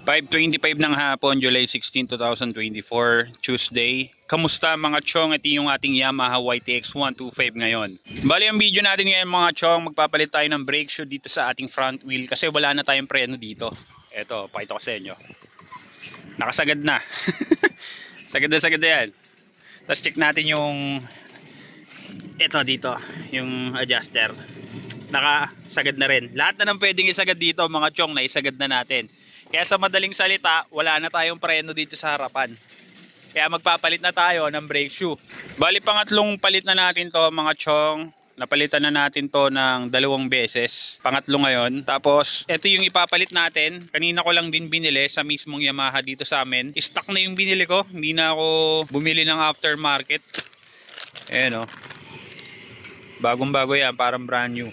5:25 ng hapon, July 16, 2024, Tuesday. Kamusta mga chong? Ito yung ating Yamaha YTX 125 ngayon. Bali ang video natin ngayon mga chong, magpapalit tayo ng brake shoe dito sa ating front wheel kasi wala na tayong preno dito. Eto, pakita ko sa inyo. Nakasagad na. Sagad na yan. Tapos check natin yung ito dito, yung adjuster. Nakasagad na rin. Lahat na nang pwedeng isagad dito mga chong, naisagad na natin. Kaya sa madaling salita, wala na tayong preno dito sa harapan. Kaya magpapalit na tayo ng brake shoe. Bali pangatlong palit na natin to mga chong. Napalitan na natin to ng 2 beses. Pangatlo ngayon. Tapos ito yung ipapalit natin. Kanina ko lang din binili sa mismong Yamaha dito sa amin. Stock na yung binili ko. Hindi na ako bumili ng aftermarket. Ayan o. Bagong bago yan. Parang brand new.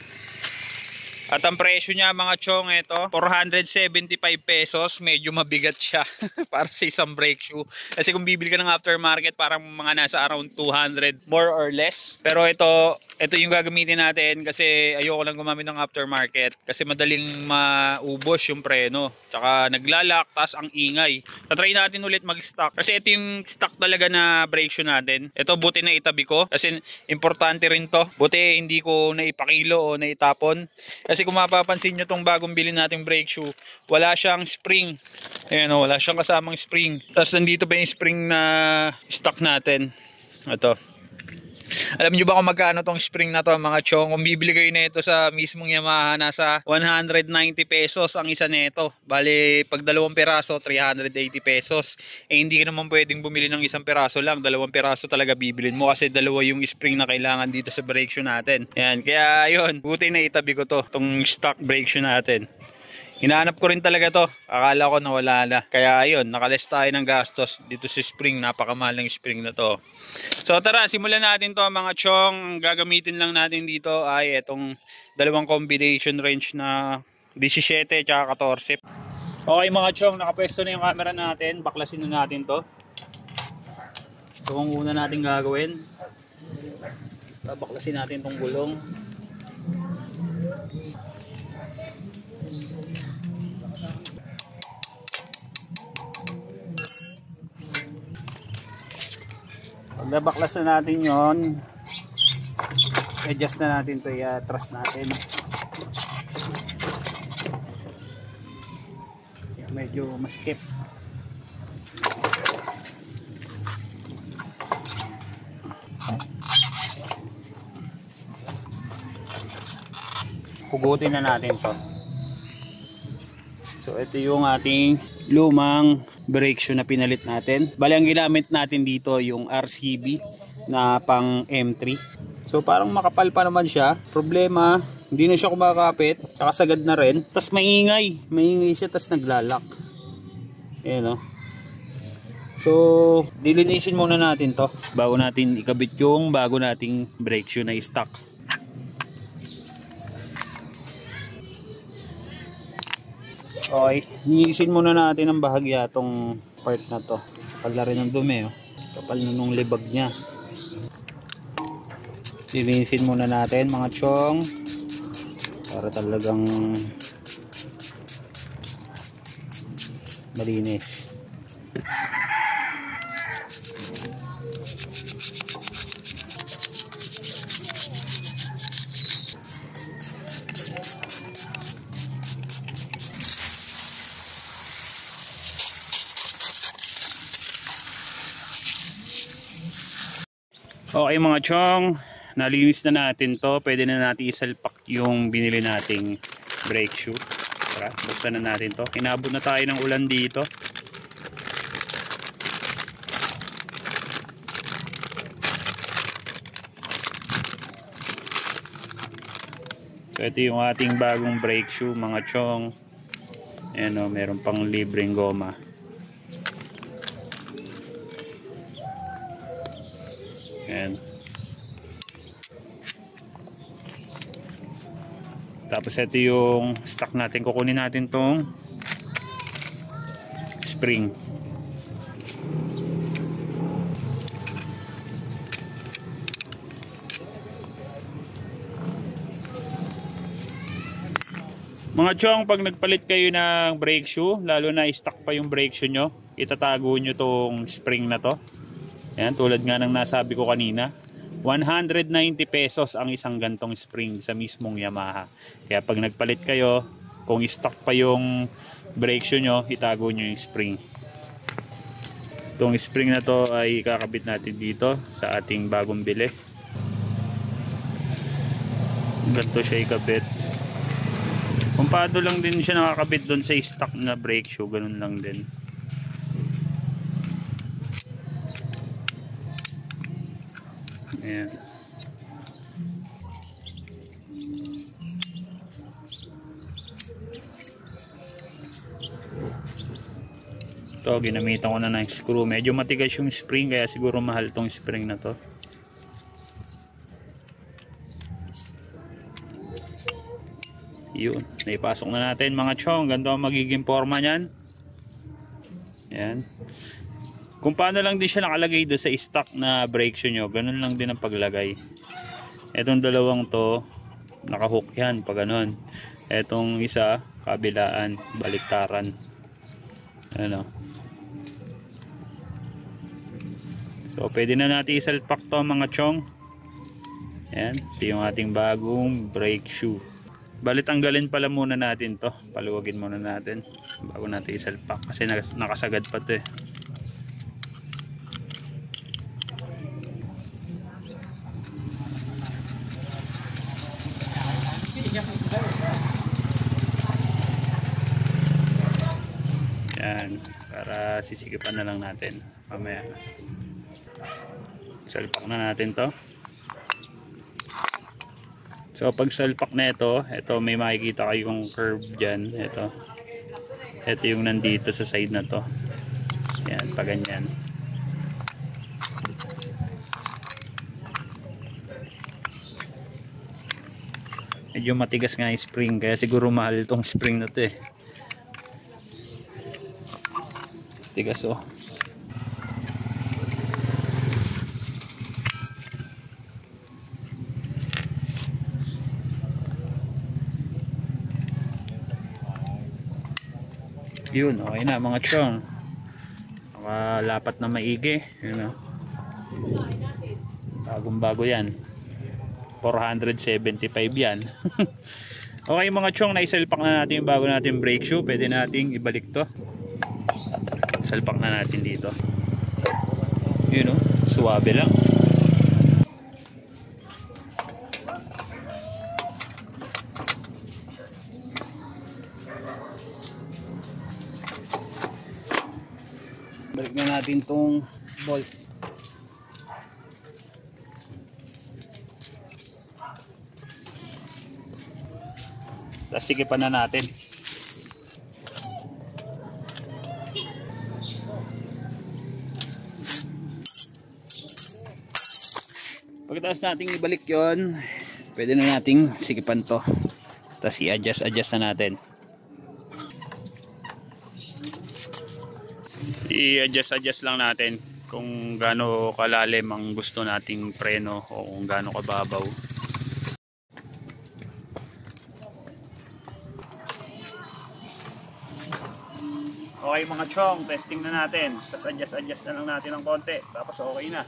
At ang presyo niya mga chong ito, 475 pesos. Medyo mabigat siya para sa isang brake shoe. Kasi kung bibili ka ng aftermarket, parang mga nasa around 200 more or less. Pero ito yung gagamitin natin kasi ayoko lang gumamit ng aftermarket. Kasi madaling maubos yung preno. Tsaka naglalak, tas ang ingay. Tatry natin ulit mag-stock. Kasi ito yung stock talaga na brake shoe natin. Ito buti na itabi ko. Kasi importante rin to. Buti hindi ko naipakilo o naitapon. Kasi kung mapapansin nyo tong bagong bilhin nating brake shoe, wala siyang spring. Ayan o, wala siyang kasamang spring. Tapos nandito pa yung spring na stock natin. Ito. Alam nyo ba kung magkano tong spring na to mga chong? Kung bibili kayo na ito sa mismong Yamaha, nasa 190 pesos ang isa nito. Bali, pag 2 piraso, 380 pesos. Eh hindi ka naman pwedeng bumili ng 1 piraso lang. 2 piraso talaga bibilin mo kasi 2 yung spring na kailangan dito sa brake shoe natin. Yan, kaya yun, buti na itabi ko to, tong stock brake shoe natin. Hinahanap ko rin talaga to. Akala ko nawala na. Kaya ayun, nakaless tayo ng gastos dito sa spring. Napakamahal ng spring na to. So tara, simulan natin to mga chong. Gagamitin lang natin dito ay itong 2 combination range na 17 at 14. Okay mga chong, nakapwesto na yung camera natin. Baklasin na natin to. So kung una natin gagawin, baklasin natin tong gulong. Pag nabaklas na natin yon, adjust na natin to, i-atras natin. Medyo masikip. Hugutin na natin to. So ito yung ating lumang brake shoe na pinalit natin. Bali ang ginamit natin dito yung RCB na pang M3. So parang makapal pa naman siya. Problema, hindi na siya kumakapit. Tsaka sagad na rin. Tapos maingay. Maingay siya tapos naglalak. Ayan o. So dilinisin muna natin to bago natin ikabit yung bago nating brake shoe na stock. Okay, linisin muna natin ang bahagya tong part na to. Kapal na rin ng dumi, oh. Kapal na nung libag niya. Linisin muna natin mga chong para talagang malinis. Okay mga chong, nalinis na natin to. Pwede na natin isalpak yung binili nating brake shoe. Tara, buksan na natin to. Inabot na tayo ng ulan dito. So ito yung ating bagong brake shoe mga chong. Ayan o, meron pang libreng goma. Ayan. Tapos ito yung stock natin. Kukunin natin tong spring. Mga chong, pag nagpalit kayo ng brake shoe, lalo na stock pa yung brake shoe nyo, itatago nyo tong spring na to. Ayan, tulad nga ng nasabi ko kanina, 190 pesos ang isang gantong spring sa mismong Yamaha. Kaya pag nagpalit kayo, kung stock pa yung brake shoe nyo, itago nyo yung spring. Itong spring na to ay kakabit natin dito sa ating bagong bili. Ganito siya ikabit. Kumpado lang din siya nakakabit doon sa stock na brake shoe, ganun lang din. Ayan. Ito, ginamitan ko na ng screw. Medyo matigas yung spring kaya siguro mahal tong spring na to. Yun, naipasok na natin mga chong. Ganito ang magiging forma nyan. Ayan. Kung paano lang din siya nakalagay doon sa stock na brake shoe nyo, ganun lang din ang paglagay. Etong dalawang to, nakahook yan pag ganun. Etong isa, kabilaan, baliktaran. Ano. So pwede na natin isalpak to mga chong. Ayan, ito yung ating bagong brake shoe. Bali tanggalin pala muna natin to, paluwagin muna natin bago natin isalpak kasi nakasagad pa to eh. Yan, para sisikipan na lang natin mamaya. Salpak na natin to. So pag salpak na ito may makikita kayong curve dyan. Ito yung nandito sa side na to. Yan, pa ganyan. Medyo matigas nga yung spring kaya siguro mahal itong spring na to eh. Tigas oh. Yun, okay na mga chong. Nakalapat na maigi. Yun, bagong bago yan. 475 yan. Okay mga chong, naisalpak na natin yung bago natin brake shoe. Pwede nating ibalik to. Salpak na natin dito. Yun o, suwabe lang. Balik na natin tong bolt. Tapos sikipan na natin. Pagkatapos nating ibalik yon, pwede na nating sikipan to. Tapos i-adjust na natin. I-adjust lang natin kung gaano kalalim ang gusto nating preno o kung gaano kababaw. Okay mga chong, testing na natin. Tapos adjust na lang natin ng konti. Tapos okay na.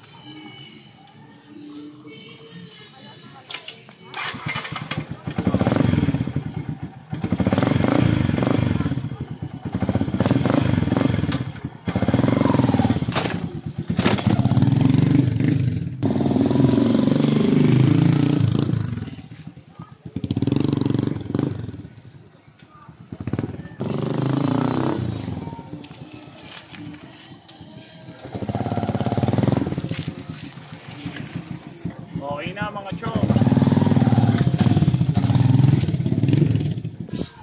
Okay na mga chong.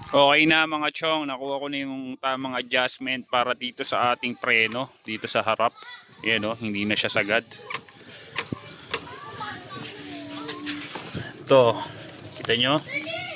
Okay na mga chong, nakuha ko na yung tamang adjustment para dito sa ating preno, dito sa harap. Yan o, hindi na siya sagad. Ito, kita nyo,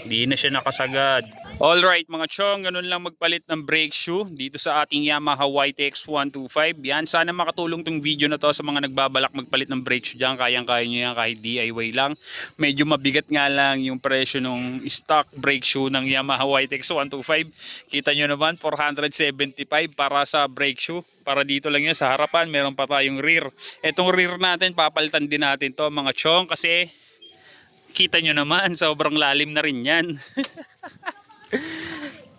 hindi na siya nakasagad. Alright mga chong, ganun lang magpalit ng brake shoe dito sa ating Yamaha YTX 125. Yan, sana makatulong tong video na to sa mga nagbabalak magpalit ng brake shoe dyan. Kayang-kaya nyo yan kahit DIY lang. Medyo mabigat nga lang yung presyo ng stock brake shoe ng Yamaha YTX 125. Kita nyo naman, 475 para sa brake shoe. Para dito lang yan sa harapan, meron pa tayong rear. Etong rear natin, papalitan din natin to mga chong kasi kita nyo naman, sobrang lalim na rin yan.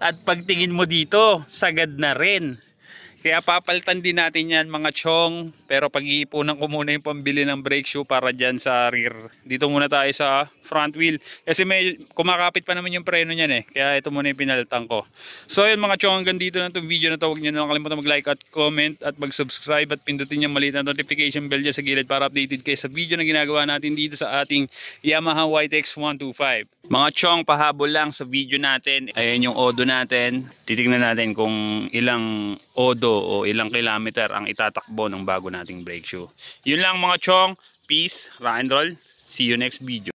At pagtingin mo dito, sagad na rin. Kaya papalitan din natin yan mga chong. Pero pag-iipunan ko muna yung pambili ng brake shoe para dyan sa rear. Dito muna tayo sa front wheel. Kasi may kumakapit pa naman yung preno niyan eh. Kaya ito muna yung pinalitan ko. So yun mga chong, hanggang dito na itong video na ito. Huwag nyo na nakalimutan mag-like at comment at mag-subscribe at pindutin yung maliit na notification bell dyan sa gilid para updated kayo sa video na ginagawa natin dito sa ating Yamaha YTX 125. Mga chong, pahabol lang sa video natin. Ayan yung odo natin. Titignan natin kung ilang odo o ilang kilometer ang itatakbo ng bago nating brake shoe. Yun lang mga chong. Peace, rock and roll. See you next video.